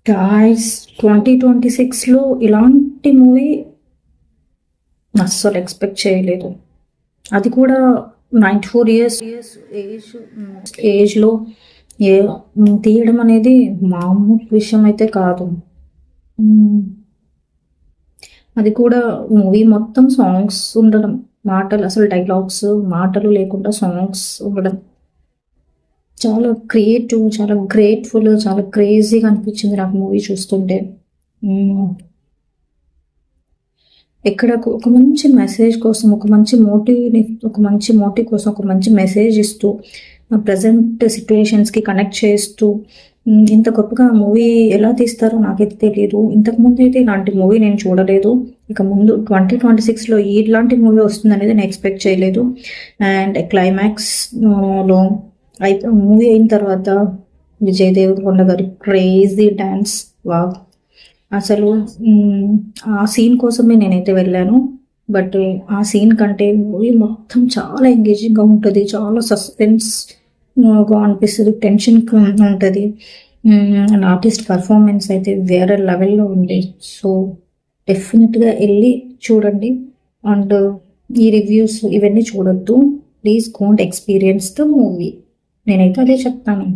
Guys 2026లో ఇలాంటి movie అస్సలు expect చేయలేదు. అది కూడా 94 ఇయర్స్ ఏజ్లో ఏ తీయడం అనేది మామూలు విషయం అయితే కాదు. అది కూడా మూవీ మొత్తం సాంగ్స్ ఉండడం, మాటలు అసలు డైలాగ్స్ మాటలు లేకుండా సాంగ్స్ ఉండడం చాలా క్రియేటివ్, చాలా గ్రేట్ఫుల్, చాలా క్రేజీగా అనిపించింది నాకు మూవీ చూస్తుంటే. ఎక్కడ ఒక మంచి మెసేజ్ కోసం, ఒక మంచి మోటివ్ కోసం, ఒక మంచి మెసేజ్ ఇస్తూ ప్రజెంట్ సిచ్యువేషన్స్కి కనెక్ట్ చేస్తూ ఇంత గొప్పగా మూవీ ఎలా తీస్తారో నాకైతే తెలియదు. ఇంతకుముందు అయితే ఇలాంటి మూవీ నేను చూడలేదు. ఇక ముందు 2026లో ఇలాంటి మూవీ వస్తుంది అనేది నేను ఎక్స్పెక్ట్ చేయలేదు. అండ్ క్లైమాక్స్లో మూవీ అయిన తర్వాత విజయ్ దేవరకొండ గారి క్రేజీ డ్యాన్స్, వావ్! అసలు ఆ సీన్ కోసమే నేనైతే వెళ్ళాను. బట్ ఆ సీన్ కంటే మూవీ మొత్తం చాలా ఎంగేజింగ్గా ఉంటుంది, చాలా సస్పెన్స్గా అనిపిస్తుంది, టెన్షన్ ఉంటుంది. అండ్ ఆర్టిస్ట్ పర్ఫార్మెన్స్ అయితే వేరే లెవెల్లో ఉంది. సో డెఫినెట్గా వెళ్ళి చూడండి. అండ్ ఈ రివ్యూస్ ఇవన్నీ చూడొద్దు. Please don't experience the movie. నేనైతే అదే చెప్తాను.